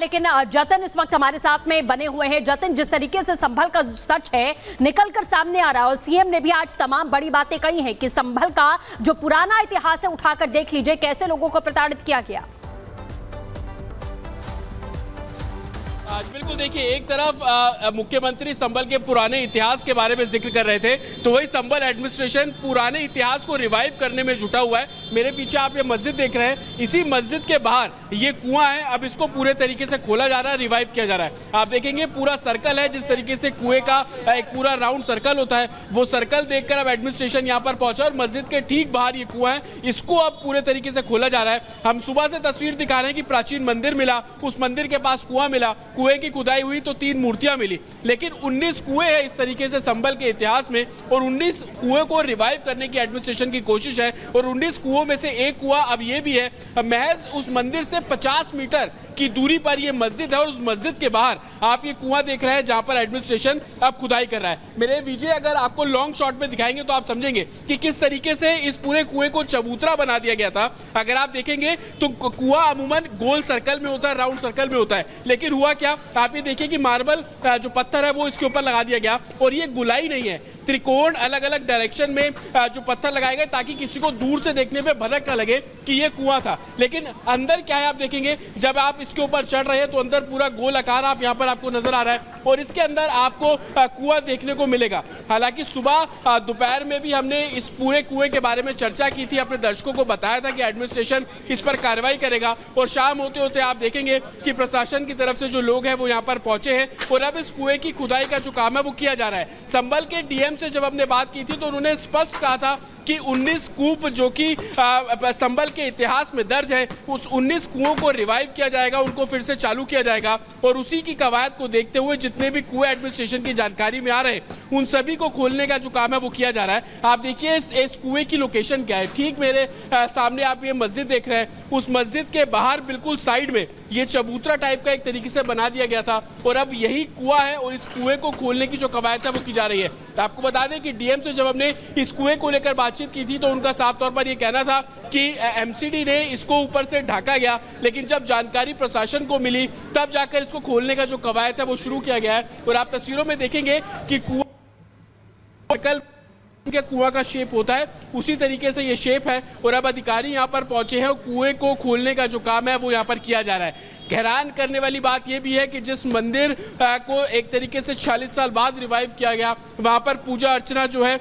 लेकिन जतिन इस वक्त हमारे साथ में बने हुए हैं। जतिन, जिस तरीके से संभल का सच है निकलकर सामने आ रहा है और सीएम ने भी आज तमाम बड़ी बातें कही हैं कि संभल का जो पुराना इतिहास है उठाकर देख लीजिए कैसे लोगों को प्रताड़ित किया गया। बिल्कुल, देखिए, एक तरफ मुख्यमंत्री संभल के पुराने इतिहास के बारे में जिक्र कर रहे थे, तो वही संभल एडमिनिस्ट्रेशन पुराने इतिहास को रिवाइव करने में जुटा हुआ है। मेरे पीछे आप ये मस्जिद देख रहे हैं, इसी मस्जिद के बाहर ये कुआं है, अब इसको पूरे तरीके से खोला जा रहा है, रिवाइव किया जा रहा है। आप देखेंगे पूरा सर्कल है, जिस तरीके से कुएं का एक पूरा राउंड सर्कल होता है, वो सर्कल देखकर अब एडमिनिस्ट्रेशन यहाँ पर पहुंचा और मस्जिद के ठीक बाहर ये कुआं है, इसको अब पूरे तरीके से खोला जा रहा है। हम सुबह से तस्वीर दिखा रहे हैं कि प्राचीन मंदिर मिला, उस मंदिर के पास कुआं मिला, कुएं की खुदाई हुई तो 3 मूर्तियां मिली, लेकिन 19 कुएं हैं इस तरीके से संभल के इतिहास में, और 19 कुएं को रिवाइव करने की एडमिनिस्ट्रेशन की कोशिश है। और 19 कुओं में से एक कुआं अब ये भी है, महज उस मंदिर से 50 मीटर की दूरी पर ये मस्जिद है और उस मस्जिद के बाहर आप ये कुआं देख रहे हैं जहां पर एडमिनिस्ट्रेशन अब खुदाई कर रहा है। मेरे विजय, अगर आपको लॉन्ग शॉट में दिखाएंगे तो आप समझेंगे कि किस तरीके से इस पूरे कुएं को चबूतरा बना दिया गया था। अगर आप देखेंगे तो कुआं अमूमन गोल सर्कल में होता है, राउंड सर्कल में होता है, लेकिन हुआ क्या, आप ये देखिए कि मार्बल जो पत्थर है वो इसके ऊपर लगा दिया गया और ये गुलाई नहीं है, त्रिकोण अलग अलग डायरेक्शन में जो पत्थर लगाए गए ताकि किसी को दूर से देखने पे भनक ना लगे कि ये कुआं था। लेकिन अंदर क्या है आप देखेंगे, जब आप इसके ऊपर चढ़ रहे हैं तो अंदर पूरा गोल आकार आप यहाँ पर आपको नजर आ रहा है और इसके अंदर आपको कुआं देखने को मिलेगा। हालांकि सुबह दोपहर में भी हमने इस पूरे कुएं के बारे में चर्चा की थी, अपने दर्शकों को बताया था कि एडमिनिस्ट्रेशन इस पर कार्रवाई करेगा और शाम होते होते आप देखेंगे कि प्रशासन की तरफ से जो लोग हैं वो यहाँ पर पहुंचे हैं और अब इस कुएं की खुदाई का जो काम है वो किया जा रहा है। संभल के डीएम से जब हमने बात की थी तो उन्होंने स्पष्ट कहा था कि 19 कूप जो कि संभल के इतिहास में दर्ज है, उस 19 कुओं को रिवाइव किया जाएगा, उनको फिर से चालू किया जाएगा और उसी की कवायद को देखते हुए जितने भी कुएं एडमिनिस्ट्रेशन की जानकारी में आ रहे हैं उन सभी को खोलने का जो काम है वो किया जा रहा है। आप देखिए इस कुएं की लोकेशन क्या है, ठीक मेरे सामने आप ये मस्जिद देख रहे हैं, उस मस्जिद के बाहर बिल्कुल साइड में ये चबूतरा टाइप का एक तरीके से बना दिया गया था और अब यही कुआं है और इस कुएं को खोलने की जो कवायद है वो की जा रही है। आपको बता दें कि डीएम से जब हमने इस कुएं को लेकर बातचीत की थी तो उनका साफ तौर पर यह कहना था कि एमसीडी ने इसको ऊपर से ढका गया, लेकिन जब जानकारी प्रशासन को मिली तब जाकर इसको खोलने का जो कवायद है वो शुरू किया गया है। और आप तस्वीरों में देखेंगे कि कुआं कुआं का शेप होता है, उसी तरीके से ये शेप है और अब अधिकारी यहाँ पर पहुंचे हैं और कुएं को खोलने का जो काम है वो यहाँ पर किया जा रहा है। हैरान करने वाली बात यह भी है कि जिस मंदिर को एक तरीके से 40 साल बाद रिवाइव किया गया, वहाँ पर पूजा अर्चना जो है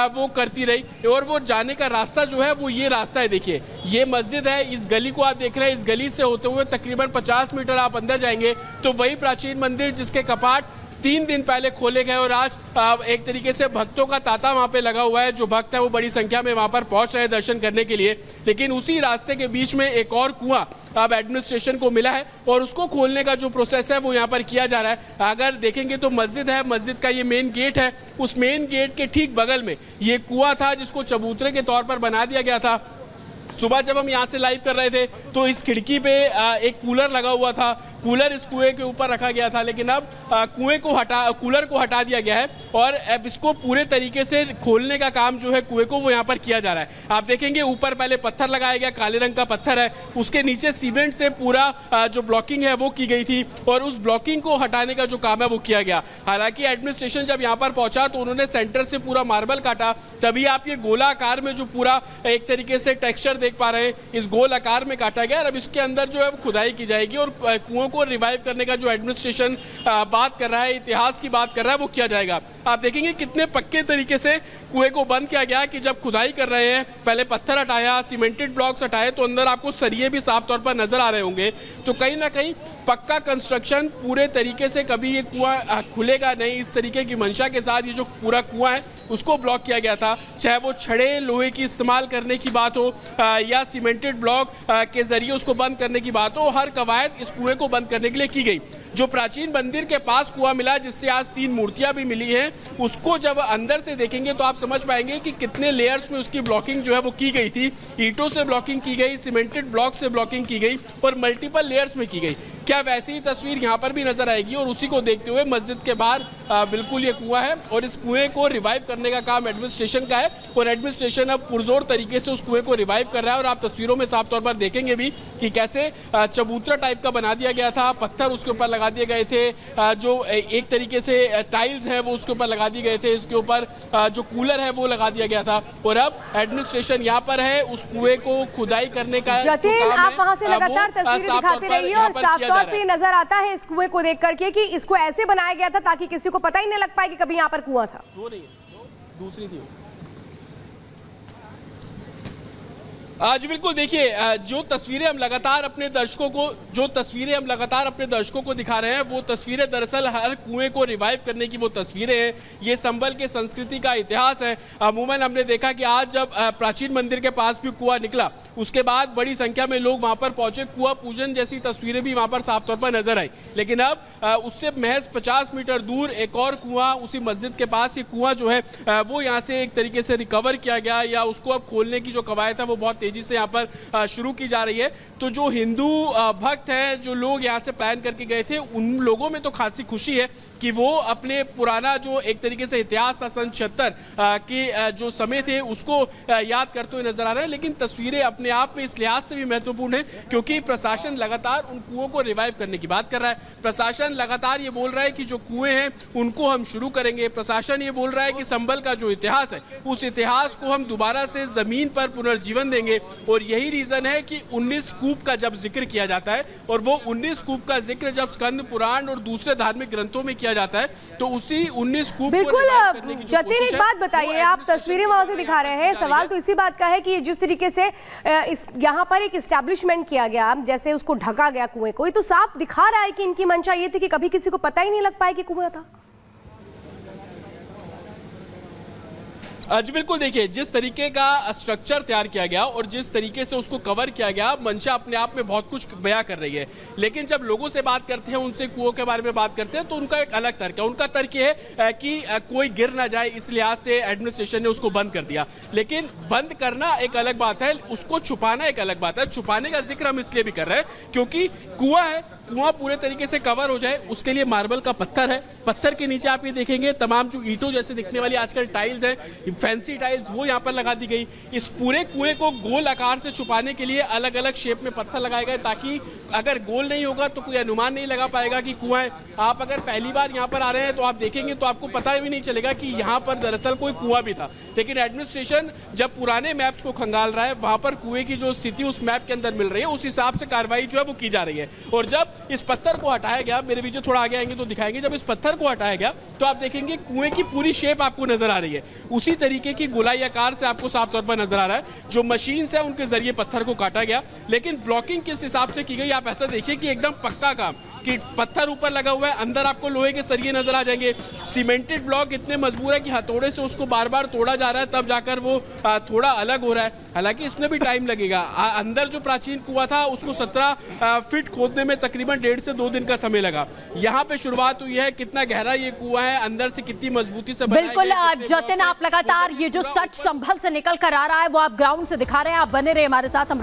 वो करती रही और वो जाने का रास्ता जो है वो ये रास्ता है। देखिए ये मस्जिद है, इस गली को आप देख रहे हैं, इस गली से होते हुए तकरीबन 50 मीटर आप अंदर जाएंगे तो वही प्राचीन मंदिर जिसके कपाट 3 दिन पहले खोले गए और आज एक तरीके से भक्तों का तांता वहाँ पे लगा हुआ है। जो भक्त है वो बड़ी संख्या में वहाँ पर पहुँच रहे हैं दर्शन करने के लिए, लेकिन उसी रास्ते के बीच में एक और कुआं अब एडमिनिस्ट्रेशन को मिला है और उसको खोलने का जो प्रोसेस है वो यहाँ पर किया जा रहा है। अगर देखेंगे तो मस्जिद है, मस्जिद का ये मेन गेट है, उस मेन गेट के ठीक बगल में ये कुआं था जिसको चबूतरे के तौर पर बना दिया गया था। सुबह जब हम यहाँ से लाइव कर रहे थे तो इस खिड़की पे एक कूलर लगा हुआ था, कूलर इस कुएं के ऊपर रखा गया था, लेकिन अब कूलर को हटा दिया गया है और अब इसको पूरे तरीके से खोलने का काम जो है कुएं को वो यहाँ पर किया जा रहा है। आप देखेंगे ऊपर पहले पत्थर लगाया गया, काले रंग का पत्थर है, उसके नीचे सीमेंट से पूरा जो ब्लॉकिंग है वो की गई थी और उस ब्लॉकिंग को हटाने का जो काम है वो किया गया। हालांकि एडमिनिस्ट्रेशन जब यहाँ पर पहुंचा तो उन्होंने सेंटर से पूरा मार्बल काटा, तभी आप ये गोला आकार में जो पूरा एक तरीके से टेक्सचर देख पा रहे हैं, इस गोल आकार में काटा गया और अब इसके अंदर जो है खुदाई की जाएगी और कुओं को रिवाइव करने का जो एडमिनिस्ट्रेशन बात कर रहा है, इतिहास की बात कर रहा है, वो किया जाएगा। आप देखेंगे कितने पक्के तरीके से कुएं को बंद किया गया कि जब खुदाई कर रहे हैं पहले पत्थर हटाया, सीमेंटेड ब्लॉक्स हटाए तो अंदर आपको सरिये भी साफ तौर पर नजर आ रहे होंगे। तो कहीं ना कहीं पक्का कंस्ट्रक्शन पूरे तरीके से कभी ये कुआं खुलेगा नहीं, इस तरीके की मंशा के साथ ये जो पूरा कुआं है उसको ब्लॉक किया गया था। चाहे वो छड़े लोहे की इस्तेमाल करने की बात हो या सीमेंटेड ब्लॉक के जरिए उसको बंद करने की बात हो, हर कवायद इस कुएं को बंद करने के लिए की गई। जो प्राचीन मंदिर के पास कुआं मिला जिससे आज 3 मूर्तियां भी मिली हैं, उसको जब अंदर से देखेंगे तो आप समझ पाएंगे कि कितने लेयर्स में उसकी ब्लॉकिंग जो है वो की गई थी। ईंटों से ब्लॉकिंग की गई, सीमेंटेड ब्लॉक से ब्लॉकिंग की गई और मल्टीपल लेयर्स में की गई। क्या वैसी ही तस्वीर यहाँ पर भी नजर आएगी। और उसी को देखते हुए मस्जिद के बाहर बिल्कुल ये कुआं है और इस कुएं को रिवाइव करने का काम एडमिनिस्ट्रेशन का है और एडमिनिस्ट्रेशन अब पुरजोर तरीके से उस कुएं को रिवाइव कर रहा है। और आप तस्वीरों में साफ तौर पर देखेंगे भी कि कैसे चबूतरा टाइप का बना दिया गया था, पत्थर उसके ऊपर लगा दिए गए थे, जो एक तरीके से टाइल्स हैं वो उसके ऊपर लगा दिए गए थे, इसके ऊपर जो कूलर है वो लगा दिया गया था। और अब एडमिनिस्ट्रेशन यहाँ पर है उस कुएं को खुदाई करने का। जतिन, आप वहां से लगातार तस्वीरें दिखाते रहिए और साफ तौर पे नजर आता है इस कुएं को देख करके कि इसको ऐसे बनाया गया था ताकि किसी को पता ही नहीं लग पाए कि कभी यहाँ पर कुआं था। वो नहीं है, दूसरी थी। जी बिल्कुल, देखिए जो तस्वीरें हम लगातार अपने दर्शकों को दिखा रहे हैं वो तस्वीरें दरअसल हर कुएं को रिवाइव करने की वो तस्वीरें हैं। ये संभल के संस्कृति का इतिहास है। अमूमन हमने देखा कि आज जब प्राचीन मंदिर के पास भी कुआं निकला उसके बाद बड़ी संख्या में लोग वहां पर पहुंचे, कुआं पूजन जैसी तस्वीरें भी वहां पर साफ तौर पर नजर आई। लेकिन अब उससे महज 50 मीटर दूर एक और कुआं उसी मस्जिद के पास, ये कुआं जो है वो यहाँ से एक तरीके से रिकवर किया गया या उसको अब खोलने की जो कवायद है वो बहुत तेजी से यहाँ पर शुरू की जा रही है। तो जो हिंदू भक्त हैं, जो लोग यहाँ से प्लान करके गए थे, उन लोगों में तो खासी खुशी है कि वो अपने पुराना जो एक तरीके से इतिहास था सन 76 के जो समय थे उसको याद करते हुए नजर आ रहे हैं। लेकिन तस्वीरें अपने आप में इस लिहाज से भी महत्वपूर्ण है क्योंकि प्रशासन लगातार उन कुओं को रिवाइव करने की बात कर रहा है। प्रशासन लगातार ये बोल रहा है कि जो कुएं हैं उनको हम शुरू करेंगे। प्रशासन ये बोल रहा है कि संभल का जो इतिहास है उस इतिहास को हम दोबारा से जमीन पर पुनर्जीवन देंगे। और यही रीजन है कि 19 कूप का जब जिक्र किया जाता है और वो 19 कूप का जिक्र जब स्कंद पुराण और दूसरे धार्मिक ग्रंथों में किया जाता है तो उसी 19 कूप बिल्कुल। जतिन, एक बात बताइए, आप तस्वीरें वहां से दिखा रहे हैं, सवाल तो इसी बात का है कि जिस तरीके से यहाँ पर एक एस्टैब्लिशमेंट किया गया, जैसे उसको ढका गया कुएं को, ये तो साफ दिखा रहा है कि इनकी मंशा ये थी कि कभी किसी को पता ही नहीं लग पाए कि कुआं था। जी बिल्कुल, देखिए जिस तरीके का स्ट्रक्चर तैयार किया गया और जिस तरीके से उसको कवर किया गया, मंशा अपने आप में बहुत कुछ बयां कर रही है। लेकिन जब लोगों से बात करते हैं, उनसे कुओं के बारे में बात करते हैं तो उनका एक अलग तर्क है। उनका तर्क ये है कि कोई गिर ना जाए, इस लिहाज से एडमिनिस्ट्रेशन ने उसको बंद कर दिया। लेकिन बंद करना एक अलग बात है, उसको छुपाना एक अलग बात है। छुपाने का जिक्र हम इसलिए भी कर रहे हैं क्योंकि कुआं है, कुआं पूरे तरीके से कवर हो जाए उसके लिए मार्बल का पत्थर है। पत्थर के नीचे आप ये देखेंगे तमाम जो ईंटों जैसे दिखने वाली आजकल टाइल्स हैं, फैंसी टाइल्स, वो यहाँ पर लगा दी गई। इस पूरे कुएं को गोल आकार से छुपाने के लिए अलग अलग शेप में पत्थर लगाए गए ताकि अगर गोल नहीं होगा तो कोई अनुमान नहीं लगा पाएगा कि कुआं है। आप अगर पहली बार यहाँ पर आ रहे हैं तो आप देखेंगे तो आपको पता भी नहीं चलेगा कि यहाँ पर दरअसल कोई कुआं भी था। लेकिन एडमिनिस्ट्रेशन जब पुराने मैप्स को खंगाल रहा है, वहां पर कुएं की जो स्थिति उस मैप के अंदर मिल रही है, उस हिसाब से कार्रवाई जो है वो की जा रही है। और जब इस पत्थर को हटाया गया, मेरे वीडियो थोड़ा आगे आएंगे तो दिखाएंगे, जब इस पत्थर को हटाया गया तो आप देखेंगे कुएं की पूरी शेप आपको नजर आ रही है, उसी तरीके की गोलाई आकार से आपको साफ तौर पर नजर आ रहा है। जो मशीन है उनके जरिए पत्थर को काटा गया। लेकिन ब्लॉकिंग किस हिसाब से की गई, आप ऐसा देखिए कि एकदम पक्का काम कि पत्थर ऊपर लगा हुआ है, अंदर आपको लोहे के सरिये नजर आ जाएंगे। सीमेंटेड ब्लॉक इतने मजबूत है कि हथौड़े से उसको बार बार तोड़ा जा रहा है, तब जाकर वो थोड़ा अलग हो रहा है। हालांकि इसमें भी टाइम लगेगा। अंदर जो प्राचीन कुआं था उसको 17 फीट खोदने में तकरीबन 1.5 से 2 दिन का समय लगा। यहाँ पे शुरुआत हुई है, कितना गहरा ये कुआं है, अंदर से कितनी मजबूती से बिल्कुल जतिन, आप लगातार ये जो सच संभल से निकल कर आ रहा है वो आप ग्राउंड से दिखा रहे हैं। आप बने रहे हमारे साथ। हम